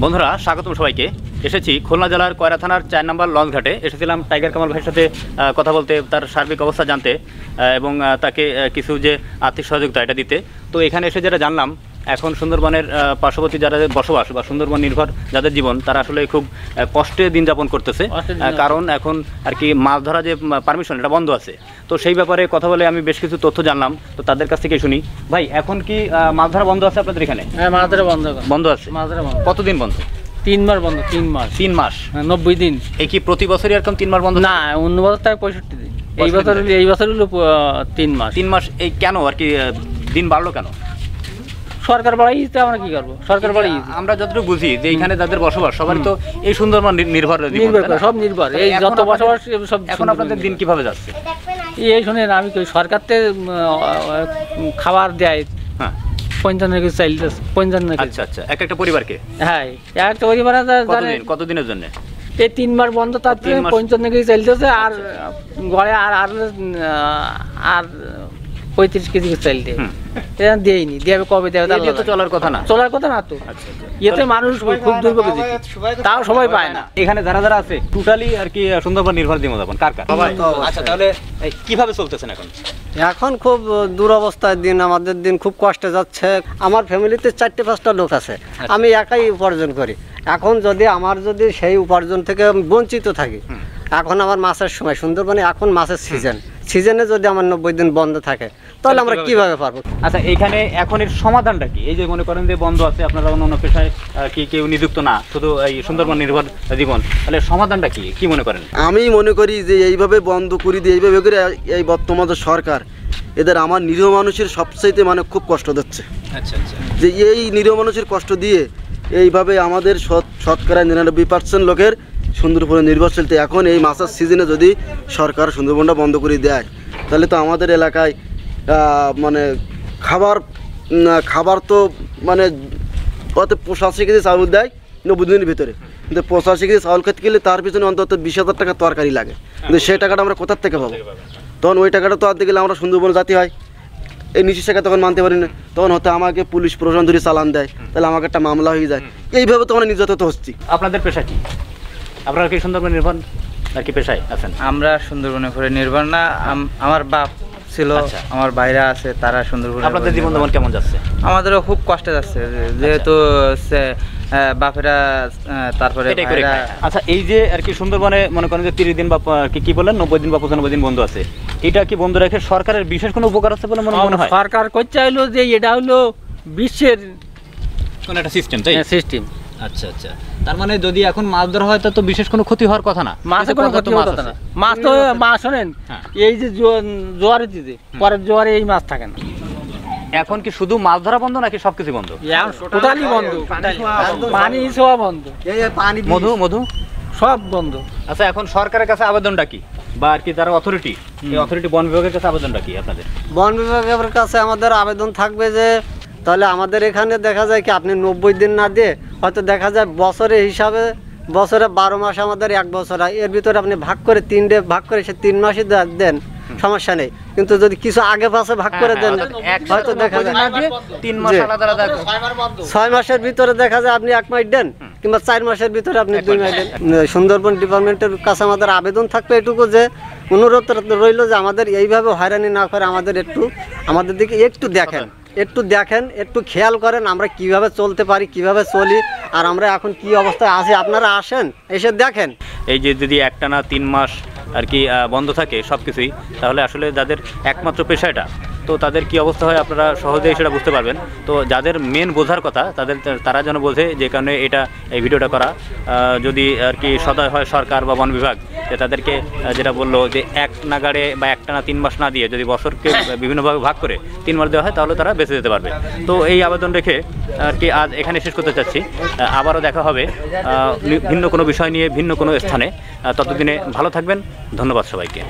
বন্ধুরা স্বাগতম সবাইকে। এসেছি খুলনা জেলার কয়রা থানার 4 নম্বর লঞ্চঘাটে। এসেছিলাম টাইগার কামাল ভাইয়ের সাথে কথা বলতে, তার সার্বিক অবস্থা জানতে এবং তাকে কিছু যে আর্থিক সহযোগিতা এটা দিতে। তো এখানে এসে যেটা জানলাম, এখন সুন্দরবনের পার্শ্ববর্তী যারা বসবাস বা সুন্দরবন নির্ভর যাদের জীবন, তারা আসলে খুব কষ্টে দিন যাপন করতেছে। কারণ এখন আর কি মাছ ধরা যে পারমিশন এটা বন্ধ আছে। তো সেই ব্যাপারে কথা বলে আমি বেশ কিছু তথ্য জানলাম, তো তাদের কাছ থেকে শুনি। ভাই, এখন কি মাছ ধরা বন্ধ আছে আপনাদের এখানে? হ্যাঁ, মাছ ধরা বন্ধ আছে। মাছ ধরা বন্ধ। কতদিন বন্ধ? 3 মাস বন্ধ। 3 মাস 90 দিন। এই কি প্রতি বছরই এরকম 3 মাস বন্ধ? না, অন্য বছর তাই 65 দিন। এই বছর হলো 3 মাস। 3 মাস এই কেন আর কি দিন বাড়লো কেন? সরকার বাড়াইতে আমরা কি করবো? সরকার বাড়াই আমরা যতটুকু বুঝি যে এখানে যাদের বসবাস সবাই তো এই সুন্দরবন নির্ভর সব নির্ভর। এই যত বসবাস সব। এখন আপনাদের দিন কিভাবে যাচ্ছে? এই শুনেন, আমি কই সরকার থেকে খাবার দেয়। হ্যাঁ, 55 কেজি চাইল, 55 কেজি। আচ্ছা, এক একটা পরিবারকে? হ্যাঁ, একটা পরিবার কতদিনের জন্য? এই 3 মাস বন্ধ, তার 55 কেজি চাইতেছে। আর গড়ে আর 35 কেজি চাইল দেয়। দেয়নি, দেবে কবে দেবে? তো চলার কথা না তো। এতে মানুষ খুব দুর্ভোগ, তাও সবাই পায় না। এখানে যারা আছে টোটালি আর কি সুন্দরবন নির্ভর জীবনযাপন কার? আচ্ছা, তাহলে কিভাবে চলতেছেন এখন? এখন খুব দুরবস্থার দিন, আমাদের দিন খুব কষ্টে যাচ্ছে। আমার ফ্যামিলিতে 4-5টা লোক আছে, আমি একাই উপার্জন করি। এখন যদি সেই উপার্জন থেকে আমি বঞ্চিত থাকি, এখন আমার মাছের সময়, সুন্দরবনে এখন মাছের সিজনে যদি আমার 90 দিন বন্ধ থাকে, তাহলে আমরা কিভাবে পারবো? আচ্ছা, এখানে এখন এর সমাধানটা কি? এই যে মনে করেন যে বন্ধ আছে, আপনারা অন্য পেশায় কি কেউ নিযুক্ত না, শুধু এই সুন্দরবন নির্ভর জীবন, তাহলে সমাধানটা কি মনে করেন? আমি মনে করি যে এইভাবে বন্ধ করে দিয়ে এইভাবে করে এই বর্তমান সরকার এদের আমার নিরীহ মানুষের সবচাইতে খুব কষ্ট দিচ্ছে। আচ্ছা, যে এই নিরীহ মানুষের কষ্ট দিয়ে এইভাবে আমাদের শতকরা 99% লোকের সুন্দরবনে নির্ভরশীল। এখন এই মাছের সিজনে যদি সরকার সুন্দরবনটা বন্ধ করে দেয়, তাহলে তো আমাদের এলাকায় খাবার তো কত 85 কেজি চাউল দেয় 90 দিনের ভিতরে, কিন্তু 85 কেজি চাউল খেতে গেলে তার পিছনে অন্তত 20,000 টাকা তরকারি লাগে। কিন্তু সেই টাকাটা আমরা কোথার থেকে পাবো? তখন ওই টাকাটা তো আনতে গেলে আমরা সুন্দরবনে জাতি হয়, এই নিচের টাকা তখন মানতে পারি না। তখন হয়তো আমাকে পুলিশ প্রশাসন ধরে চালান দেয়, তাহলে আমাকে একটা মামলা হয়ে যায়। এইভাবে তো আমরা নির্যাতিত হচ্ছি। আপনাদের পেশা কি? আপনারা কি সুন্দরবন নির্ভর নাকি পেশায় আছেন? আমরা সুন্দরবনে করে নির্ভর না। আমার বাপ ছিল, আমার ভাইরা আছে, তারা সুন্দরবনে। আপনাদের জীবন যেমন কেমন যাচ্ছে? আমাদেরও খুব কষ্টে যাচ্ছে, যেহেতু বাপেরা তারপরে। আচ্ছা, এই যে আর কি সুন্দরবনে মনে করেন যে 30 দিন বা কি বলেন 90 দিন বা 95 দিন বন্ধ আছে, এটা কি বন্ধ রেখে সরকারের বিশেষ কোনো উপকার আছে বলে মনে হয়? সরকার করতে চাইলো যে এটা হলো বিশ্বের কোন একটা সিস্টেম, তাই? সিস্টেম। আচ্ছা, তার মানে যদি এখন মাছ ধরা হয় তো বিশেষ কোনো ক্ষতি হওয়ার কথা না। মাছের কোনো ক্ষতি হতো না। মাছ শোনেন, এই যে জোয়ারে দিতে পরের জোয়ারে এই মাছ থাকে না। এখন কি শুধু মাছ ধরা বন্ধ নাকি সবকিছু বন্ধ? টোটালি বন্ধ, পানি ছোঁয়া বন্ধ, মধু সব বন্ধ। আচ্ছা, এখন সরকারের কাছে আবেদনটা কি, বা আর কি যারা অথরিটি বন বিভাগের কাছে আবেদনটা কি আপনাদের? বন বিভাগের কাছে আমাদের আবেদন থাকবে যে তাহলে আমাদের এখানে দেখা যায় কি, আপনি 90 দিন না দিয়ে হয়তো দেখা যায় বছরে হিসাবে, বছরে 12 মাস আমাদের 1 বছর হয়, এর ভিতরে আপনি ভাগ করে 3 ডে ভাগ করে সে 3 মাসই দেন, সমস্যা নেই। কিন্তু যদি কিছু আগে পাশে ভাগ করে দেন, হয়তো দেখা যায় 3 মাস আলাদা আলাদা, 6 মাসের ভিতরে দেখা যায় আপনি 1 মাস দেন, কিংবা 4 মাসের ভিতরে আপনি 2 মাস দেন। সুন্দরবন ডিপার্টমেন্টের কাছে আমাদের আবেদন থাকবে এটুকু, যে অনুরোধ রইল যে আমাদের এইভাবে হয়রানি না করে আমাদের দিকে একটু দেখেন, একটু খেয়াল করেন আমরা কিভাবে চলতে পারি, কিভাবে চলি, আর আমরা এখন কি অবস্থায় আছি। আপনারা আসেন, এসে দেখেন। এই যে যদি একটানা 3 মাস আর কি বন্ধ থাকে সব কিছুই, তাহলে আসলে যাদের একমাত্র পেশা এটা, তো তাদের কি অবস্থা হয় আপনারা সহজেই সেটা বুঝতে পারবেন। তো যাদের মেন বোঝার কথা তারা যেন বোঝে, যে কারণে এই ভিডিওটা করা। যদি আর কি সদয় হয় সরকার বা বন বিভাগ, যে তাদেরকে যেটা বললো যে এক নাগাড়ে বা একটানা 3 মাস না দিয়ে যদি বছরকে বিভিন্নভাবে ভাগ করে 3 মাস দেওয়া হয়, তাহলে তারা বেঁচে যেতে পারবে। তো এই আবেদন রেখে আর কি আজ এখানে শেষ করতে চাচ্ছি। আবারও দেখা হবে ভিন্ন কোনো বিষয় নিয়ে, ভিন্ন কোনো স্থানে। ততদিনে ভালো থাকবেন। ধন্যবাদ সবাইকে।